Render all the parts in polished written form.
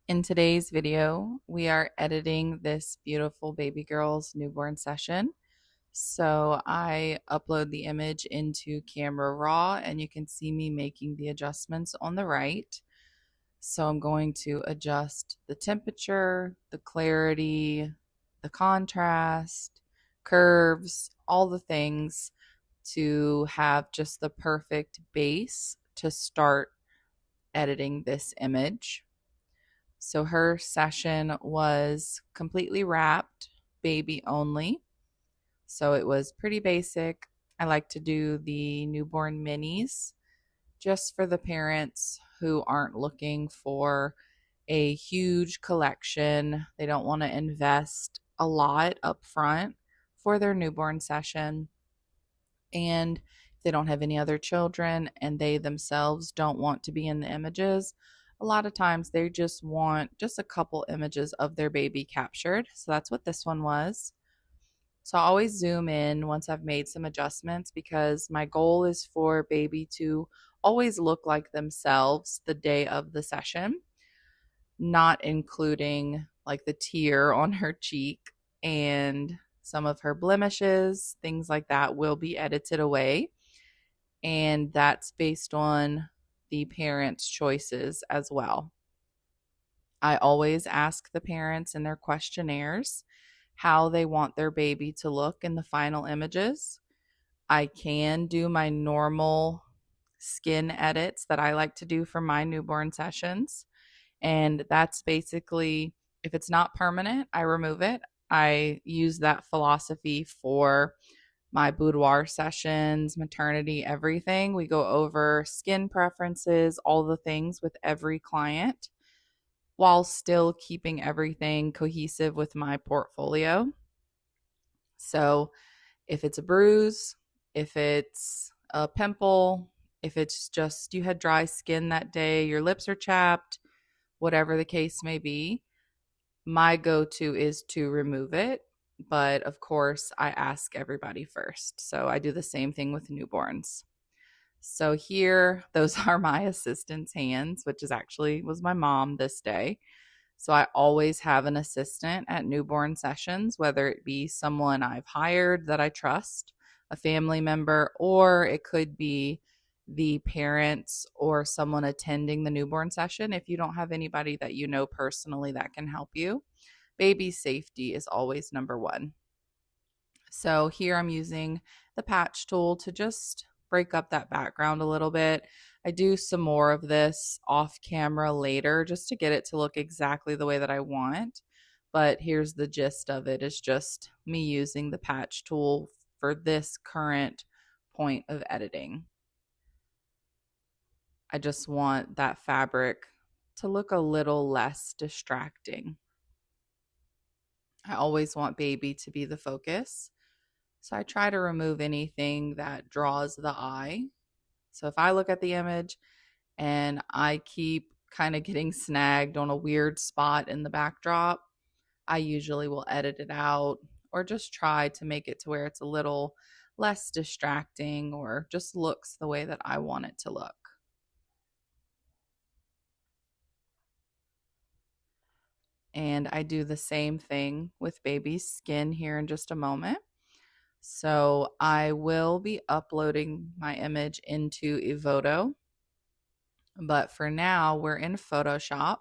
In today's video, we are editing this beautiful baby girl's newborn session. So I upload the image into Camera Raw and you can see me making the adjustments on the right. So I'm going to adjust the temperature, the clarity, the contrast, curves, all the things to have just the perfect base to start editing this image. So her session was completely wrapped, baby only. So it was pretty basic. I like to do the newborn minis just for the parents who aren't looking for a huge collection. They don't want to invest a lot up front for their newborn session. And if they don't have any other children and they themselves don't want to be in the images, a lot of times they just want just a couple images of their baby captured. So that's what this one was. So I always zoom in once I've made some adjustments because my goal is for baby to always look like themselves the day of the session, not including like the tear on her cheek and some of her blemishes, things like that will be edited away. And that's based on the parents' choices as well. I always ask the parents in their questionnaires how they want their baby to look in the final images. I can do my normal skin edits that I like to do for my newborn sessions. And that's basically, if it's not permanent, I remove it. I use that philosophy for my boudoir sessions, maternity, everything. We go over skin preferences, all the things with every client while still keeping everything cohesive with my portfolio. So if it's a bruise, if it's a pimple, if it's just you had dry skin that day, your lips are chapped, whatever the case may be, my go-to is to remove it. But of course, I ask everybody first. So I do the same thing with newborns. So here, those are my assistant's hands, which is actually was my mom this day. So I always have an assistant at newborn sessions, whether it be someone I've hired that I trust, a family member, or it could be the parents or someone attending the newborn session. If you don't have anybody that you know personally that can help you, baby safety is always number one. So here I'm using the patch tool to just break up that background a little bit. I do some more of this off camera later just to get it to look exactly the way that I want. But here's the gist of it, is just me using the patch tool for this current point of editing. I just want that fabric to look a little less distracting. I always want baby to be the focus. So I try to remove anything that draws the eye. So if I look at the image and I keep kind of getting snagged on a weird spot in the backdrop, I usually will edit it out or just try to make it to where it's a little less distracting or just looks the way that I want it to look. And I do the same thing with baby's skin here in just a moment. So I will be uploading my image into Evoto, but for now we're in Photoshop.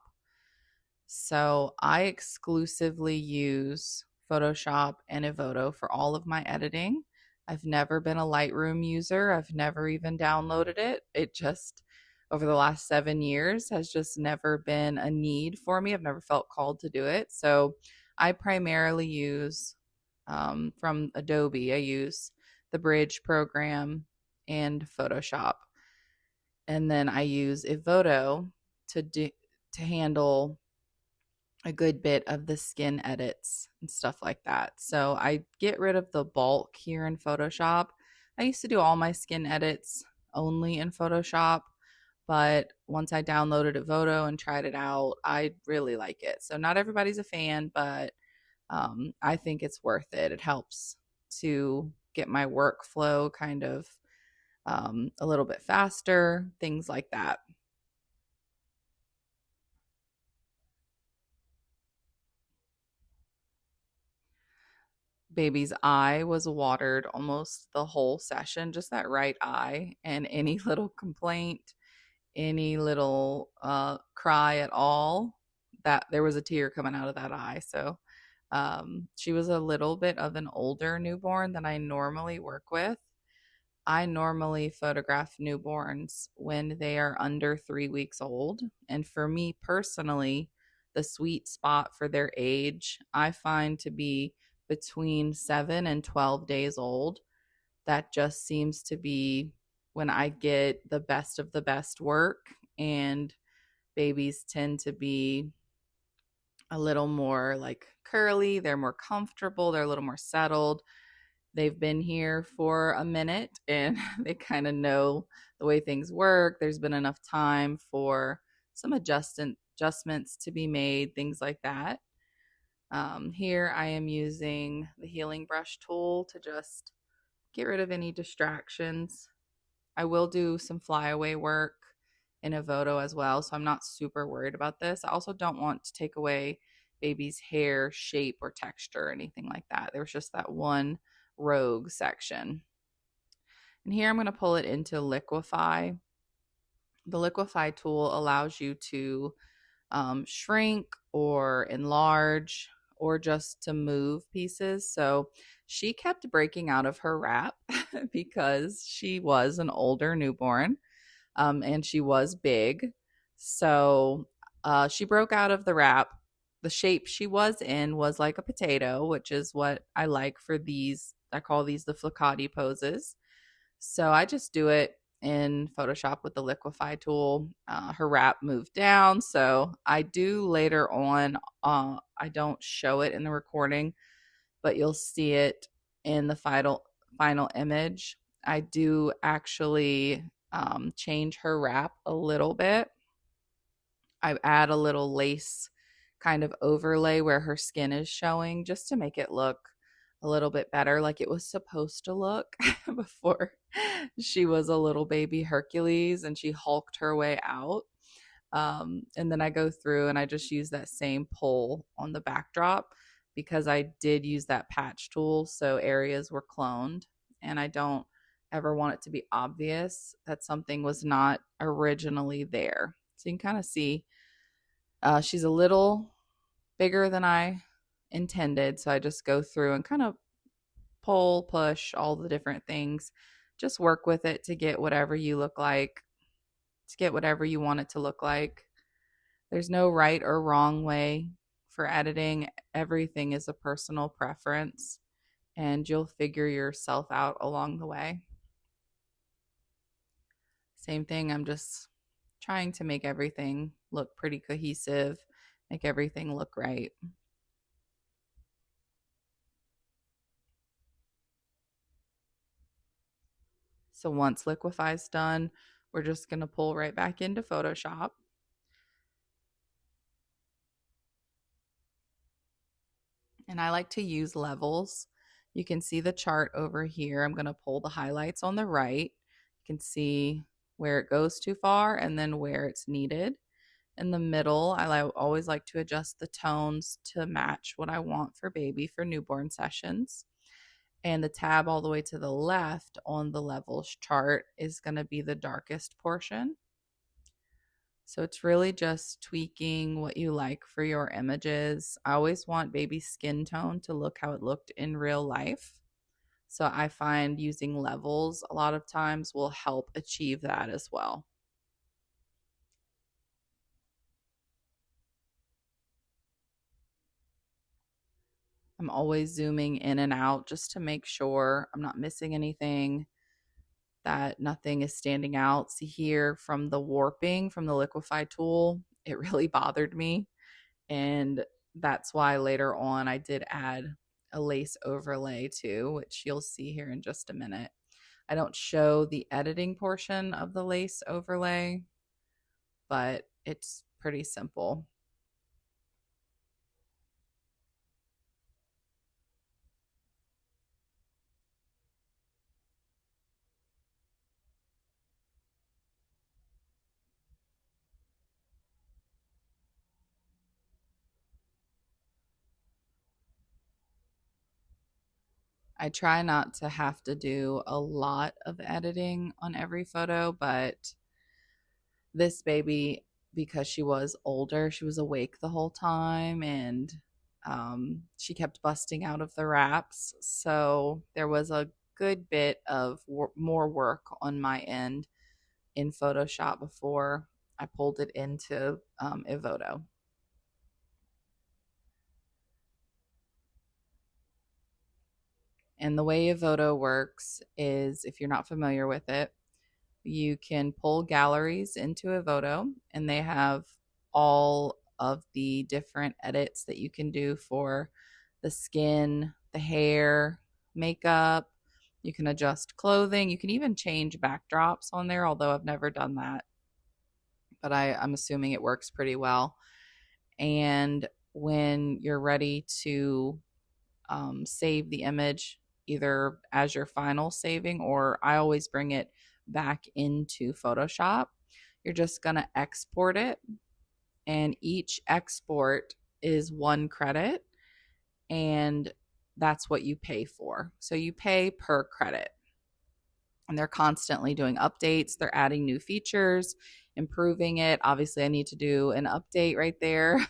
So I exclusively use Photoshop and Evoto for all of my editing. I've never been a Lightroom user. I've never even downloaded it. It just, over the last 7 years, has just never been a need for me. I've never felt called to do it. So I primarily use from Adobe. I use the Bridge program and Photoshop. And then I use Evoto to handle a good bit of the skin edits and stuff like that. So I get rid of the bulk here in Photoshop. I used to do all my skin edits only in Photoshop, but once I downloaded Evoto and tried it out, I really like it. So not everybody's a fan, but I think it's worth it. It helps to get my workflow kind of a little bit faster, things like that. baby's eye was watered almost the whole session, just that right eye, and any little complaint, any little cry at all, that there was a tear coming out of that eye. So she was a little bit of an older newborn than I normally work with. I normally photograph newborns when they are under 3 weeks old. And for me personally, the sweet spot for their age I find to be between 7 and 12 days old. That just seems to be when I get the best of the best work. And babies tend to be a little more like curly, they're more comfortable, they're a little more settled. They've been here for a minute and they kind of know the way things work. There's been enough time for some adjustments to be made, things like that. Here I am using the healing brush tool to just get rid of any distractions. I will do some flyaway work in Evoto as well, so I'm not super worried about this. I also don't want to take away baby's hair shape or texture or anything like that. There was just that one rogue section. And here I'm going to pull it into liquefy. The liquefy tool allows you to shrink or enlarge or just to move pieces. So she kept breaking out of her wrap because she was an older newborn, and she was big. So she broke out of the wrap. The shape she was in was like a potato, which is what I like for these. I call these the flickati poses. So I just do it in Photoshop with the liquefy tool. Her wrap moved down. So I do later on, I don't show it in the recording, but you'll see it in the final image. I do actually change her wrap a little bit. I add a little lace kind of overlay where her skin is showing just to make it look a little bit better like it was supposed to look before she was a little baby Hercules and she hulked her way out. And then I go through and I just use that same pull on the backdrop because I did use that patch tool. So areas were cloned and I don't ever want it to be obvious that something was not originally there. So you can kind of see she's a little bigger than I intended. So I just go through and kind of pull, push all the different things. Just work with it to get whatever you look like, to get whatever you want it to look like. There's no right or wrong way for editing. Everything is a personal preference, and you'll figure yourself out along the way. Same thing, I'm just trying to make everything look pretty cohesive, make everything look right. So once liquefy is done, we're just going to pull right back into Photoshop. And I like to use levels. You can see the chart over here. I'm going to pull the highlights on the right. You can see where it goes too far and then where it's needed. In the middle, I always like to adjust the tones to match what I want for baby for newborn sessions. And the tab all the way to the left on the levels chart is going to be the darkest portion. So it's really just tweaking what you like for your images. I always want baby skin tone to look how it looked in real life. So I find using levels a lot of times will help achieve that as well. I'm always zooming in and out just to make sure I'm not missing anything, that nothing is standing out. See here from the warping from the liquefy tool, it really bothered me. And that's why later on I did add a lace overlay too, which you'll see here in just a minute. I don't show the editing portion of the lace overlay, but it's pretty simple. I try not to have to do a lot of editing on every photo, but this baby, because she was older, she was awake the whole time, and she kept busting out of the wraps. So there was a good bit of more work on my end in Photoshop before I pulled it into Evoto. And the way Evoto works is, if you're not familiar with it, you can pull galleries into Evoto, and they have all of the different edits that you can do for the skin, the hair, makeup. You can adjust clothing. You can even change backdrops on there, although I've never done that, but I'm assuming it works pretty well. And when you're ready to save the image, either as your final saving, or I always bring it back into Photoshop, you're just going to export it. And each export is 1 credit, and that's what you pay for. So you pay per credit. And they're constantly doing updates, they're adding new features, improving it. Obviously, I need to do an update right there.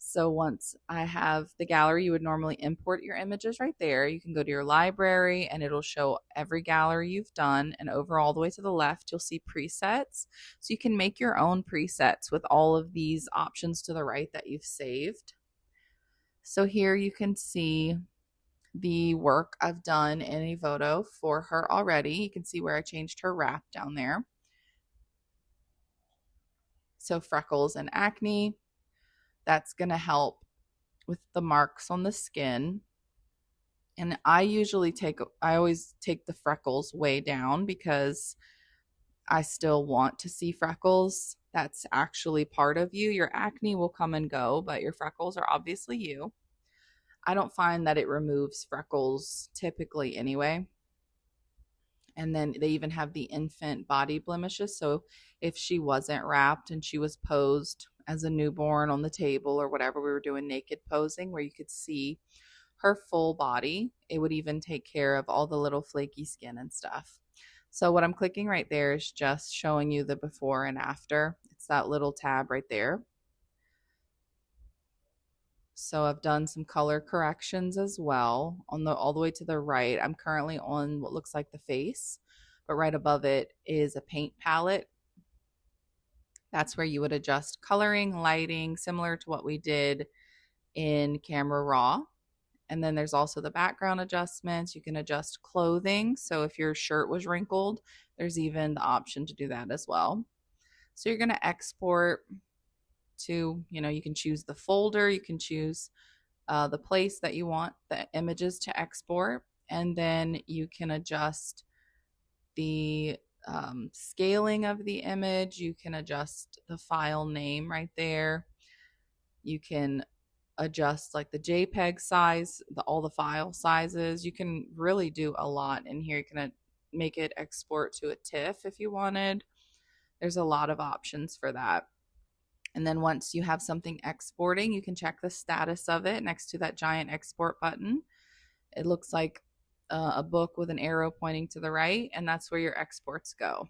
So once I have the gallery, you would normally import your images right there. You can go to your library and it'll show every gallery you've done. And over all the way to the left, you'll see presets. So you can make your own presets with all of these options to the right that you've saved. So here you can see the work I've done in Evoto for her already. You can see where I changed her wrap down there. So freckles and acne, that's going to help with the marks on the skin. And I always take the freckles way down because I still want to see freckles. That's actually part of you. Your acne will come and go, but your freckles are obviously you. I don't find that it removes freckles typically anyway. And then they even have the infant body blemishes. So if she wasn't wrapped and she was posed as a newborn on the table or whatever, we were doing naked posing where you could see her full body, it would even take care of all the little flaky skin and stuff. So what I'm clicking right there is just showing you the before and after. It's that little tab right there. So I've done some color corrections as well on the all the way to the right. I'm currently on what looks like the face, but right above it is a paint palette. That's where you would adjust coloring, lighting, similar to what we did in Camera Raw. And then there's also the background adjustments. You can adjust clothing. So if your shirt was wrinkled, there's even the option to do that as well. So you're going to export to, you can choose the folder, you can choose the place that you want the images to export, and then you can adjust the scaling of the image. You can adjust the file name right there. You can adjust like the JPEG size, all the file sizes. You can really do a lot in here. You can make it export to a TIFF if you wanted. There's a lot of options for that. And then once you have something exporting, you can check the status of it next to that giant export button. It looks like a book with an arrow pointing to the right, and that's where your exports go.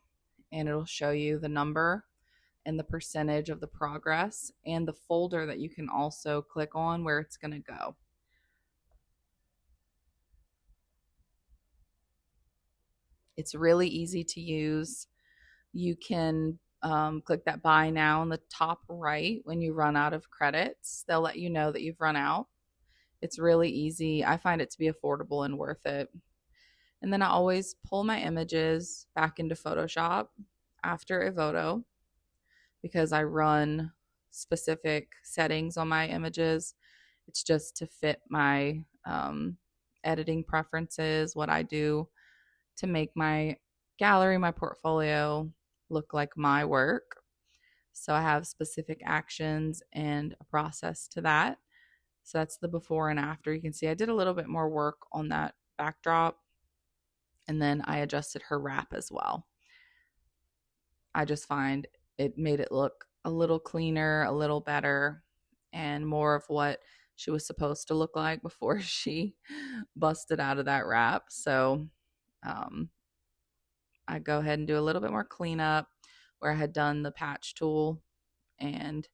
And it'll show you the number and the percentage of the progress and the folder that you can also click on where it's going to go. It's really easy to use. You can click that buy now on the top right. When you run out of credits, they'll let you know that you've run out. It's really easy. I find it to be affordable and worth it. And then I always pull my images back into Photoshop after Evoto because I run specific settings on my images. It's just to fit my editing preferences, what I do to make my gallery, my portfolio look like my work. So I have specific actions and a process to that. So that's the before and after. You can see I did a little bit more work on that backdrop, and then I adjusted her wrap as well. I just find it made it look a little cleaner, a little better, and more of what she was supposed to look like before she busted out of that wrap. So um, I go ahead and do a little bit more cleanup where I had done the patch tool and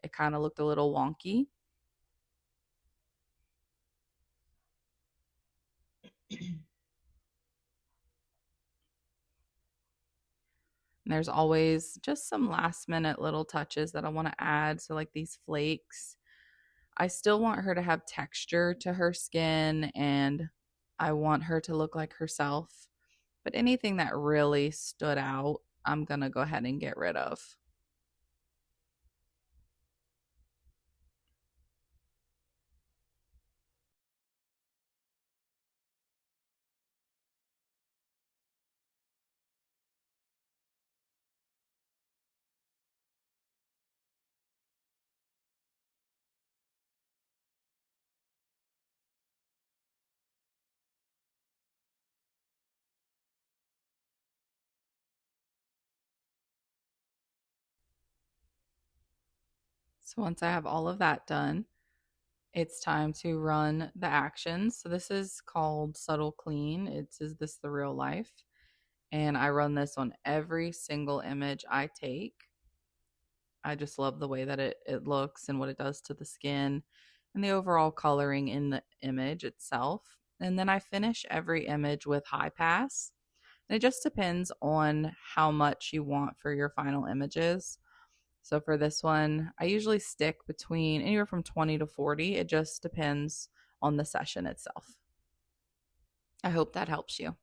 it kind of looked a little wonky. And there's always just some last minute little touches that I want to add. So, like these flakes, I still want her to have texture to her skin and I want her to look like herself. But anything that really stood out, I'm going to go ahead and get rid of. So, once I have all of that done, it's time to run the actions. So, this is called Subtle Clean. It's Is This the Real Life? And I run this on every single image I take. I just love the way that it looks and what it does to the skin and the overall coloring in the image itself. And then I finish every image with high pass. And it just depends on how much you want for your final images. So for this one, I usually stick between anywhere from 20 to 40. It just depends on the session itself. I hope that helps you.